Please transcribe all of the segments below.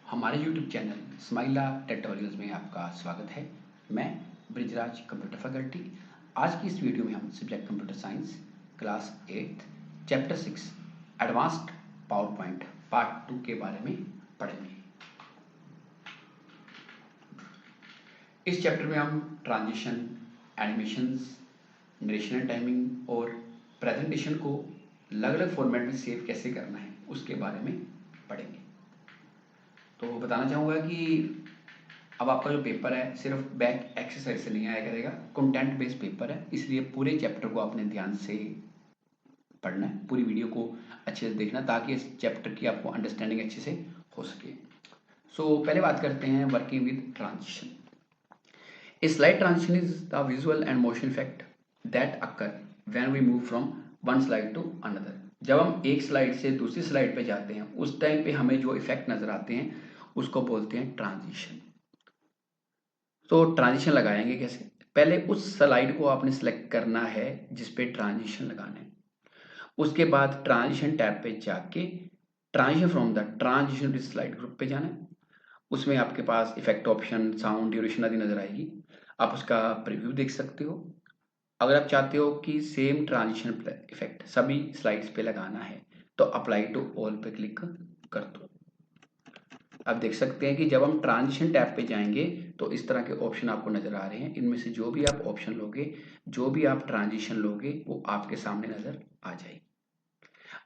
हमारे YouTube channel स्माइला tutorials में आपका स्वागत है। मैं ब्रिजराज कंप्यूटर फैकल्टी। आज की इस वीडियो में हम subject computer science class 8 chapter 6 advanced power point part 2 के बारे में पढ़ेंगे। इस चैप्टर में हम transition, animations, narration and timing और प्रेजेंटेशन को अलग अलग फॉर्मेट में सेव कैसे करना है उसके बारे में पढ़ेंगे। तो बताना चाहूँगा कि अब आपका जो पेपर है सिर्फ बैक एक्सरसाइज से नहीं आया करेगा, कंटेंट बेस्ड पेपर है, इसलिए पूरे चैप्टर को आपने ध्यान से पढ़ना है, पूरी वीडियो को अच्छे से देखना ताकि इस चैप्टर की आपको अंडरस्टैंडिंग अच्छे से हो सके। पहले बात करते हैं working with transition. A slide transition is the visual and motion effect that occur when we move from one slide to another. जब हम एक स्लाइड से दूसरी स्लाइड पे जाते हैं उस टाइम पे हमें जो इफेक्ट नजर आते हैं उसको बोलते हैं ट्रांजिशन। तो ट्रांजिशन लगाएंगे कैसे? पहले उस स्लाइड को आपने सेलेक्ट करना है जिस पे ट्रांजिशन लगाना है। उसके बाद ट्रांजिशन टैब पे जाके transition from the transition to slide group पे जाना है। उसमें आपके पास इफेक्ट ऑप्शन, साउंड, ड्यूरेशन आदि नजर आएगी। आप उसका प्रीव्यू देख सकते हो। अगर आप चाहते हो कि सेम ट्रांजिशन इफेक्ट सभी स्लाइड्स पे लगाना है तो अप्लाई टू ऑल पे क्लिक कर दो। आप देख सकते हैं कि जब हम ट्रांजिशन टैब पे जाएंगे तो इस तरह के ऑप्शन आपको नजर आ रहे हैं। इनमें से जो भी आप ऑप्शन लोगे, जो भी आप ट्रांजिशन लोगे वो आपके सामने नजर आ जाएगी।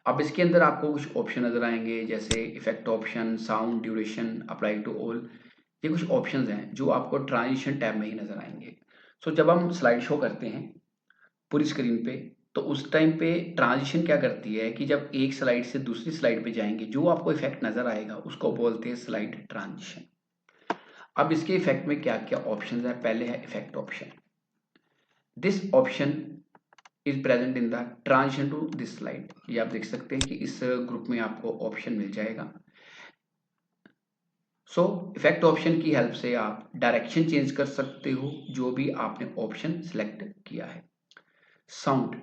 अब इसके अंदर आपको कुछ ऑप्शन नजर आएंगे जैसे effect option, sound, duration, apply to all. ये कुछ ऑप्शंस हैं जो आपको ट्रांजिशन टैब में ही नजर आएंगे। जब हम स्लाइड शो करते हैं पूरी स्क्रीन पे तो उस टाइम पे ट्रांजिशन क्या करती है कि जब एक स्लाइड से दूसरी स्लाइड पे जाएंगे जो आपको इफेक्ट नजर आएगा उसको बोलते हैं स्लाइड ट्रांजिशन। अब इसके इफेक्ट में क्या क्या ऑप्शन है? पहले है effect option. This option is present in the transition to this slide. ये आप देख सकते हैं कि इस ग्रुप में आपको ऑप्शन मिल जाएगा। इफेक्ट ऑप्शन की हेल्प से आप डायरेक्शन चेंज कर सकते हो जो भी आपने ऑप्शन सिलेक्ट किया है। साउंड,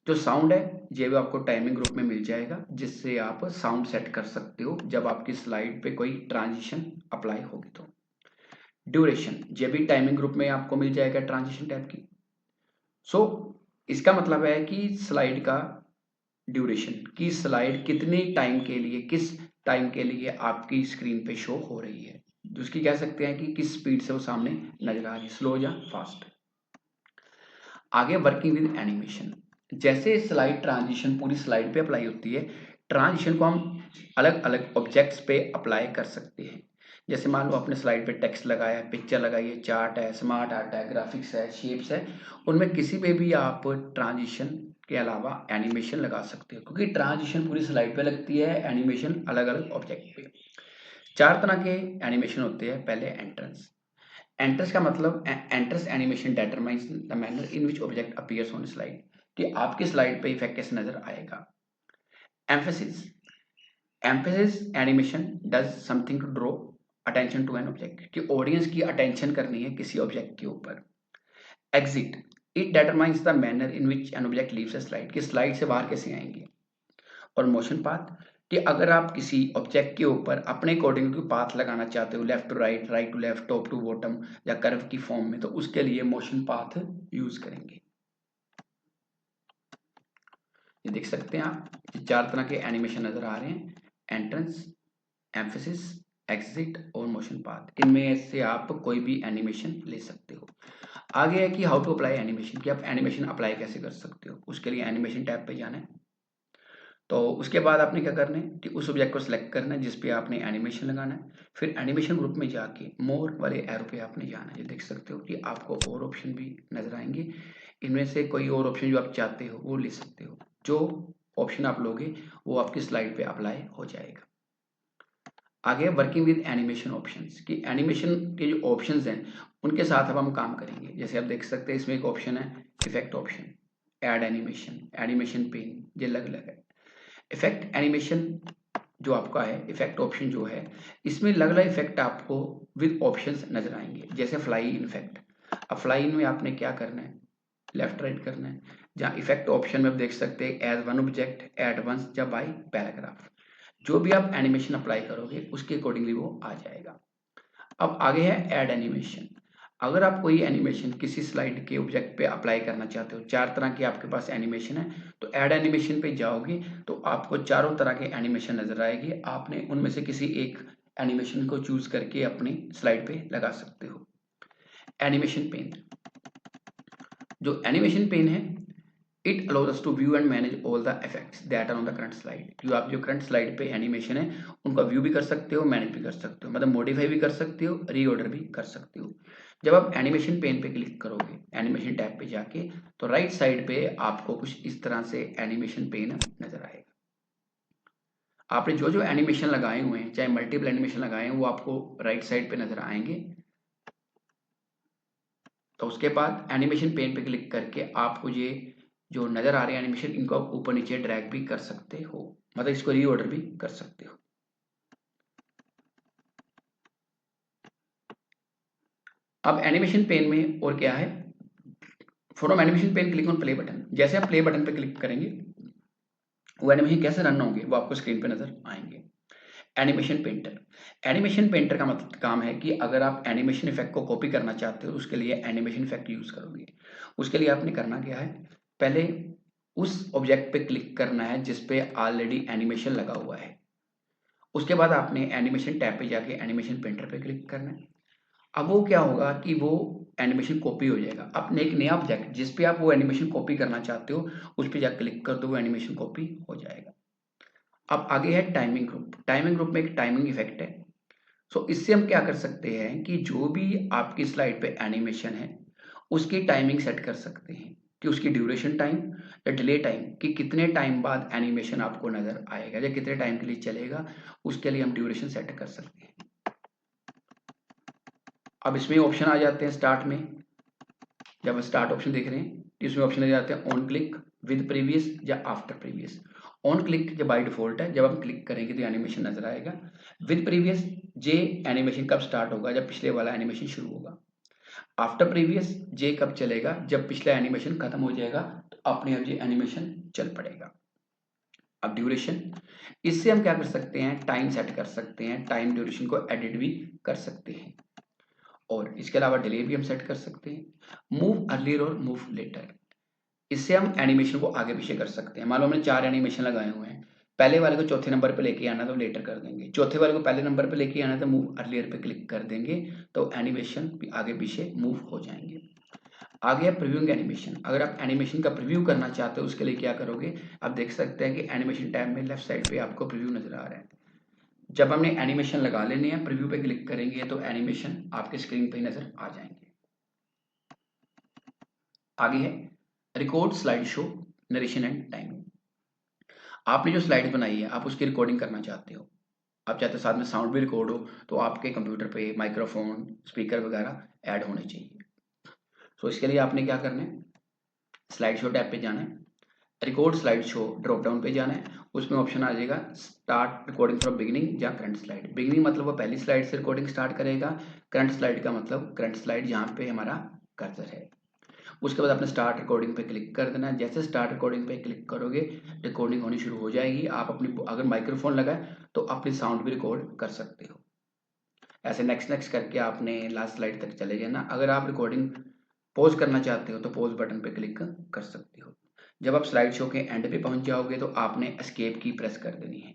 जो साउंड है ये भी आपको टाइमिंग ग्रुप में मिल जाएगा जिससे आप साउंड सेट कर सकते हो जब आपकी स्लाइड पे कोई ट्रांजिशन अप्लाई होगी तो। ड्यूरेशन, ये भी टाइमिंग ग्रुप में आपको मिल जाएगा ट्रांजिशन टैब की। इसका मतलब है कि स्लाइड का ड्यूरेशन, की स्लाइड कितने टाइम के लिए, किस टाइम के लिए आपकी स्क्रीन पे शो हो रही है, जिसकी कह सकते हैं कि किस स्पीड से वो सामने नजर आ रही है, स्लो या फास्ट। आगे वर्किंग विद एनिमेशन। जैसे स्लाइड ट्रांजिशन पूरी स्लाइड पे अप्लाई होती है, ट्रांजिशन को हम अलग अलग ऑब्जेक्ट्स पे अप्लाई कर सकते हैं। जैसे मान लो आपने स्लाइड पे टेक्स्ट लगाया है, पिक्चर लगाई है, चार्ट है, स्मार्ट आर्ट है, ग्राफिक्स है, शेप्स है, उनमें किसी पे भी आप ट्रांजिशन के अलावा एनिमेशन लगा सकते हो क्योंकि ट्रांजिशन पूरी स्लाइड पे लगती है, एनिमेशन अलग अलग ऑब्जेक्ट पे। 4 तरह के एनिमेशन होते हैं। पहले एंट्रेंस। एंट्रेंस का मतलब entrance animation determines the manner in which object appears on slide, कि आपकी स्लाइड पे इफेक्ट कैसे नजर आएगा। Emphasis, emphasis animation does something to draw attention to an object, कि ऑडियंस की अटेंशन करनी है किसी ऑब्जेक्ट के ऊपर। Exit, it determines the manner in which an object leaves a slide, कि स्लाइड से बाहर कैसे आएंगे। और मोशन पाथ, कि अगर आप किसी ऑब्जेक्ट के ऊपर अपने अकॉर्डिंग कोई पाथ लगाना चाहते हो, left to right, right to left, top to bottom या कर्व की फॉर्म में, तो उसके लिए मोशन पाथ यूज करेंगे। ये देख सकते हैं आप, 4 तरह के एनिमेशन नजर आ रहे हैं। एंट्रेंस, एम्फेसिस, एग्जिट और मोशन पाथ। इनमें से आप कोई भी एनिमेशन ले सकते हो। आगे है कि हाउ टू अप्लाई एनिमेशन, कि आप एनिमेशन अप्लाई कैसे कर सकते हो। उसके लिए एनिमेशन टैब पे जाना है। तो उसके बाद आपने क्या करना है कि उस ऑब्जेक्ट को सिलेक्ट करना है जिस पे आपने एनिमेशन लगाना है। फिर एनिमेशन ग्रुप में जाके मोर वाले एरो पे आपने जाना है। ये देख सकते हो कि आपको और ऑप्शन भी नजर आएंगे। इनमें से कोई और ऑप्शन जो आप चाहते हो वो ले सकते हो। जो ऑप्शन आप लोगे वो आपकी स्लाइड पे अप्लाई हो जाएगा। आगे वर्किंग विद एनिमेशन ऑप्शंस, कि एनिमेशन के जो ऑप्शंस हैं उनके साथ अब हम काम करेंगे। जैसे आप देख सकते हैं इसमें एक ऑप्शन है effect option, add animation, animation pane, ये अलग अलग है। इफेक्ट एनिमेशन जो आपका है, इफेक्ट ऑप्शन जो है, इसमें अलग अलग इफेक्ट आपको विद ऑप्शंस नजर आएंगे। जैसे फ्लाई इन इफेक्ट। अब फ्लाई इन में आपने क्या करना है, लेफ्ट राइट करना है। जहाँ इफेक्ट ऑप्शन में आप देख सकते हैं as one object, at once या बाय पैराग्राफ। जो भी आप एनिमेशन अप्लाई करोगे उसके अकॉर्डिंगली वो आ जाएगा। अब आगे है ऐड एनिमेशन। अगर आप कोई एनिमेशन किसी स्लाइड के ऑब्जेक्ट पे अप्लाई करना चाहते हो, 4 तरह के आपके पास एनिमेशन है, तो ऐड एनिमेशन पे जाओगे तो आपको चारों तरह के एनिमेशन नजर आएगी। आपने उनमें से किसी एक एनिमेशन को चूज करके अपनी स्लाइड पे लगा सकते हो। एनिमेशन पेन, जो एनिमेशन पेन है, it allows us to view and manage all the effects that are on the current slide. जो करंट स्लाइड पे एनिमेशन है उनका व्यू भी कर सकते हो, मैनेज भी कर सकते हो, मतलब मॉडिफाई भी कर सकते हो, रीऑर्डर भी कर सकते हो। जब आप एनिमेशन पेन पे क्लिक करोगे, एनिमेशन टैब पे जाके, तो राइट साइड पे आपको कुछ इस तरह से एनिमेशन पेन नजर आएगा। आपने जो जो एनिमेशन लगाए हुए हैं, चाहे मल्टीपल एनिमेशन लगाए हैं, वो आपको राइट साइड पे नजर आएंगे। तो उसके बाद एनिमेशन पेन पे क्लिक करके आपको ये जो नजर आ रहे हैं एनिमेशन, इनको आप ऊपर नीचे ड्रैग भी कर सकते हो, मतलब इसको रीऑर्डर भी कर सकते हो। अब एनिमेशन पेन में और क्या है, from animation pane click on play button. जैसे आप प्ले बटन पे क्लिक करेंगे, वो एनिमेशन कैसे रन होंगे वो आपको स्क्रीन पे नजर आएंगे। एनिमेशन पेंटर, एनिमेशन पेंटर का मतलब काम है कि अगर आप एनिमेशन इफेक्ट को कॉपी करना चाहते हो, उसके लिए एनिमेशन इफेक्ट यूज करोगे। उसके लिए आपने करना क्या है, पहले उस ऑब्जेक्ट पे क्लिक करना है जिसपे ऑलरेडी एनिमेशन लगा हुआ है। उसके बाद आपने एनिमेशन टैब पे जाके एनिमेशन पेंटर पे क्लिक करना है। अब वो क्या होगा कि वो एनिमेशन कॉपी हो जाएगा। अपने एक नया ऑब्जेक्ट जिस पे आप वो एनिमेशन कॉपी करना चाहते हो, उस पे जाकर क्लिक कर दो, वो एनिमेशन कॉपी हो जाएगा। अब आगे है टाइमिंग ग्रुप। टाइमिंग ग्रुप में एक टाइमिंग इफेक्ट है। सो इससे हम क्या कर सकते हैं कि जो भी आपकी स्लाइड पे एनिमेशन है उसकी टाइमिंग सेट कर सकते हैं, कि उसकी ड्यूरेशन टाइम या डिले टाइम, कि कितने टाइम बाद एनिमेशन आपको नजर आएगा या कितने टाइम के लिए चलेगा, उसके लिए हम ड्यूरेशन सेट कर सकते हैं। अब इसमें ऑप्शन आ जाते हैं स्टार्ट में। जब हम स्टार्ट ऑप्शन देख रहे हैं, इसमें ऑप्शन आ जाते हैं ऑन क्लिक, विद प्रीवियस या आफ्टर प्रीवियस। ऑन क्लिक जब बाय डिफॉल्ट है, जब हम क्लिक करेंगे तो एनिमेशन नजर आएगा। विद प्रीवियस, जे एनिमेशन कब स्टार्ट होगा, जब पिछले वाला एनिमेशन शुरू होगा। आफ्टर प्रीवियस, जे कब चलेगा, जब पिछला एनिमेशन खत्म हो जाएगा, तो अपने आप ये एनिमेशन चल पड़ेगा। अब ड्यूरेशन, इससे हम क्या कर सकते हैं, टाइम सेट कर सकते हैं, टाइम ड्यूरेशन को एडिट भी कर सकते हैं। और इसके अलावा डिले भी हम सेट कर सकते हैं। मूव अर्लियर और मूव लेटर, इससे हम एनिमेशन को आगे पीछे कर सकते हैं। मान लो हमने 4 एनिमेशन लगाए हुए हैं, पहले वाले को चौथे नंबर पे लेके आना तो लेटर कर देंगे, चौथे वाले को पहले नंबर पे लेके आना तो मूव अर्लियर पे क्लिक कर देंगे, तो एनिमेशन आगे पीछे मूव हो जाएंगे। आगे है प्रीव्यूइंग एनिमेशन। अगर आप एनिमेशन का प्रीव्यू करना चाहते हो, उसके लिए क्या करोगे, आप देख सकते हैं कि एनिमेशन टैब में लेफ्ट साइड पे आपको प्रीव्यू नजर आ रहा है। जब हमने एनिमेशन लगा लेने हैं, प्रीव्यू पे क्लिक करेंगे तो एनिमेशन आपके स्क्रीन पे नजर आ जाएंगे। आगे है record slide show, narration and timing. आपने जो स्लाइड बनाई है, आप उसकी रिकॉर्डिंग करना चाहते हो, आप चाहते हो साथ में साउंड भी रिकॉर्ड हो, तो आपके कंप्यूटर पे माइक्रोफोन, स्पीकर वगैरह ऐड होने चाहिए। तो इसके लिए आपने क्या करना है, स्लाइड शो टैब पे जाना है, record slide show drop down पे जाना है, उसमें ऑप्शन आ जाएगा स्टार्ट रिकॉर्डिंग फ्रॉम बिगिनिंग या करंट स्लाइड। बिगिनिंग मतलब वो पहली स्लाइड से रिकॉर्डिंग स्टार्ट करेगा, करंट स्लाइड का मतलब करंट स्लाइड जहाँ पे हमारा कर्सर है। उसके बाद आपने स्टार्ट रिकॉर्डिंग पे क्लिक कर देना है। जैसे स्टार्ट रिकॉर्डिंग पे क्लिक करोगे, रिकॉर्डिंग होनी शुरू हो जाएगी। आप अपनी, अगर माइक्रोफोन लगा है तो अपनी साउंड भी रिकॉर्ड कर सकते हो। ऐसे नेक्स्ट नेक्स्ट करके आपने लास्ट स्लाइड तक चले जाना। अगर आप रिकॉर्डिंग पॉज करना चाहते हो तो पॉज बटन पे क्लिक कर सकते हो। जब आप स्लाइड शो के एंड पे पहुंच जाओगे तो आपने एस्केप की प्रेस कर देनी है।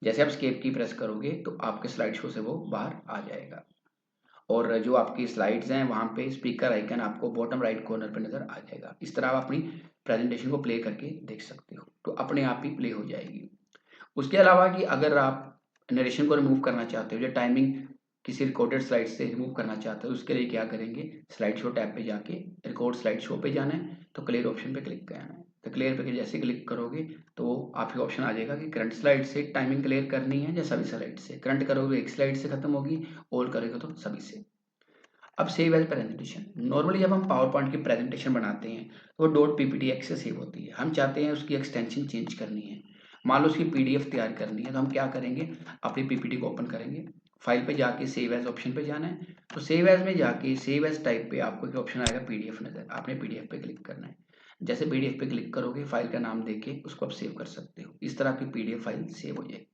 जैसे आप एस्केप की प्रेस करोगे तो आपके स्लाइड शो से वो बाहर आ जाएगा, और जो आपकी स्लाइड्स हैं वहाँ पे स्पीकर आइकन आपको बॉटम राइट कॉर्नर पे नजर आ जाएगा। इस तरह आप अपनी प्रेजेंटेशन को प्ले करके देख सकते हो, तो अपने आप ही प्ले हो जाएगी। उसके अलावा कि अगर आप नरेशन को रिमूव करना चाहते हो या टाइमिंग किसी रिकॉर्डेड स्लाइड से रिमूव करना चाहते हो, उसके लिए क्या करेंगे, स्लाइड शो टैब पे जाके रिकॉर्ड स्लाइड शो पे जाना है, तो क्लियर ऑप्शन पे क्लिक करना है। तो क्लियर पे जैसे क्लिक करोगे तो आपके ऑप्शन आ जाएगा कि करंट स्लाइड से टाइमिंग क्लियर करनी है या सभी स्लाइड से। करंट करोगे एक स्लाइड से खत्म होगी, और करोगे तो सभी से। अब सेव एज प्रेजेंटेशन, नॉर्मली जब हम पावर पॉइंट की प्रेजेंटेशन बनाते हैं तो वो डॉट पीपीटी एक्स से सेव होती है। हम चाहते हैं उसकी एक्सटेंशन चेंज करनी है, मान लो उसकी पीडीएफ तैयार करनी है, तो हम क्या करेंगे, अपनी पीपीटी को ओपन करेंगे, फाइल पे जाके सेव एज ऑप्शन पे जाना है, तो सेव एज में जाके सेव एज टाइप पे आपको एक ऑप्शन आएगा पीडीएफ नजर, आपने पीडीएफ पे क्लिक करना है। जैसे पीडीएफ पे क्लिक करोगे, फाइल का नाम देके उसको आप सेव कर सकते हो। इस तरह की पीडीएफ फाइल सेव हो जाएगी।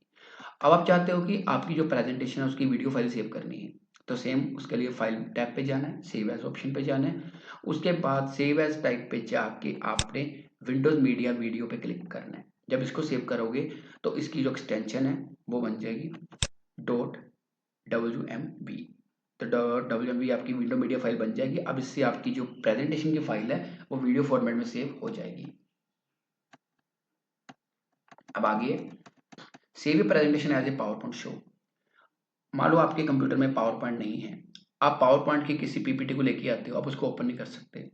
अब आप चाहते हो कि आपकी जो प्रेजेंटेशन है उसकी वीडियो फाइल सेव करनी है, तो सेम उसके लिए फाइल टैब पे जाना है, सेव एज ऑप्शन पे जाना है। उसके बाद सेव एज टाइप पे जाके आपने विंडोज मीडिया वीडियो पे क्लिक करना है। जब इसको सेव करोगे तो इसकी जो एक्सटेंशन है वो बन जाएगी .wmv। तो .wmv आपकी विंडो मीडिया फाइल बन जाएगी। अब इससे आपकी जो प्रेजेंटेशन की फाइल है वो वीडियो फॉर्मेट में सेव हो जाएगी। अब आगे save presentation as a PowerPoint show. मान लो आपके कंप्यूटर में पावर पॉइंट नहीं है, आप पावर पॉइंट की किसी पीपीटी को लेके आते हो, आप उसको ओपन नहीं कर सकते।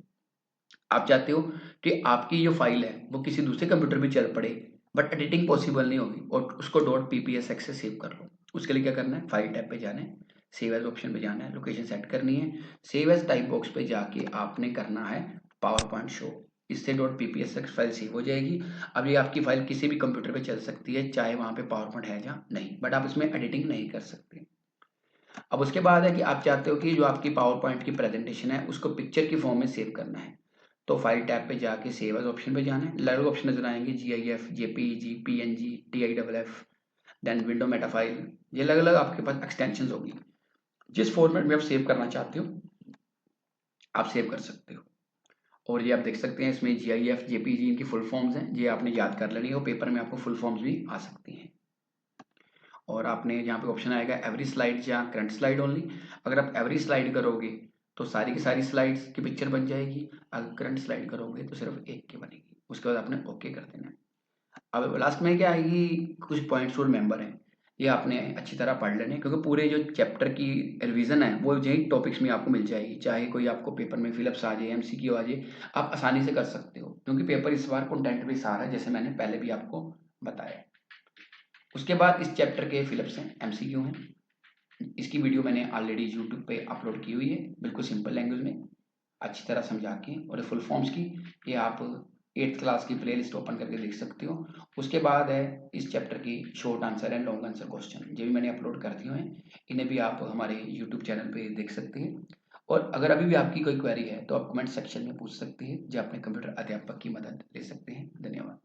आप चाहते हो कि आपकी जो फाइल है वो किसी दूसरे कंप्यूटर पे चल पड़े, बट एडिटिंग पॉसिबल नहीं होगी, और उसको .ppsx से सेव कर लो। उसके लिए क्या करना है, फाइल टैब पे जाना है, सेव एज ऑप्शन पे जाना है, लोकेशन सेट करनी है, सेव एज टाइप बॉक्स पे जाके आपने करना है पावर पॉइंट शो। इससे .ppsx फाइल सेव हो जाएगी। अब ये आपकी फाइल किसी भी कंप्यूटर पे चल सकती है, चाहे वहां पे पावर पॉइंट है या नहीं, बट आप इसमें एडिटिंग नहीं कर सकते। अब उसके बाद है कि आप चाहते हो कि जो आपकी पावर पॉइंट की प्रेजेंटेशन है उसको पिक्चर की फॉर्म में सेव करना है, तो फाइल टैब पे जाके सेव एज ऑप्शन पे जाना है। अलग ऑप्शन नजर आएंगे, GIF, JPEG, PNG, TIFF, then window metafile. ये अलग अलग आपके पास एक्सटेंशन होगी। जिस फॉर्मेट में आप सेव करना चाहते हो आप सेव कर सकते हो। और ये आप देख सकते हैं इसमें GIF, JPEG इनकी फुल फॉर्म्स हैं, ये आपने याद कर लेनी है, और पेपर में आपको फुल फॉर्म्स भी आ सकती हैं। और आपने यहाँ पे ऑप्शन आएगा एवरी स्लाइड या करंट स्लाइड ओनली। अगर आप एवरी स्लाइड करोगे तो सारी की सारी स्लाइड्स की पिक्चर बन जाएगी, अगर करंट स्लाइड करोगे तो सिर्फ एक की बनेगी। उसके बाद आपने ओके कर देना है। अब लास्ट में क्या आएगी, कुछ पॉइंट्स और मेंबर हैं, ये आपने अच्छी तरह पढ़ लेने हैं, क्योंकि पूरे जो चैप्टर की रिवीजन है वो यही टॉपिक्स में आपको मिल जाएगी। चाहे कोई आपको पेपर में फिलअप्स आ जाए, MCQ आ जाए, आप आसानी से कर सकते हो, क्योंकि पेपर इस बार कंटेंट बेस्ड आ रहा है, जैसे मैंने पहले भी आपको बताया। उसके बाद इस चैप्टर के फिलअप्स हैं, MCQ हैं। इसकी वीडियो मैंने ऑलरेडी यूट्यूब पे अपलोड की हुई है, बिल्कुल सिंपल लैंग्वेज में अच्छी तरह समझा के, और फुल फॉर्म्स की ये आप 8th क्लास की प्ले लिस्ट ओपन करके देख सकते हो। उसके बाद है इस चैप्टर की short answer and long answer question, जो भी मैंने अपलोड कर दिए हैं, इन्हें भी आप हमारे यूट्यूब चैनल पे देख सकते हैं। और अगर अभी भी आपकी कोई क्वेरी है तो आप कमेंट सेक्शन में पूछ सकते हैं, जो अपने कंप्यूटर अध्यापक की मदद ले सकते हैं। धन्यवाद।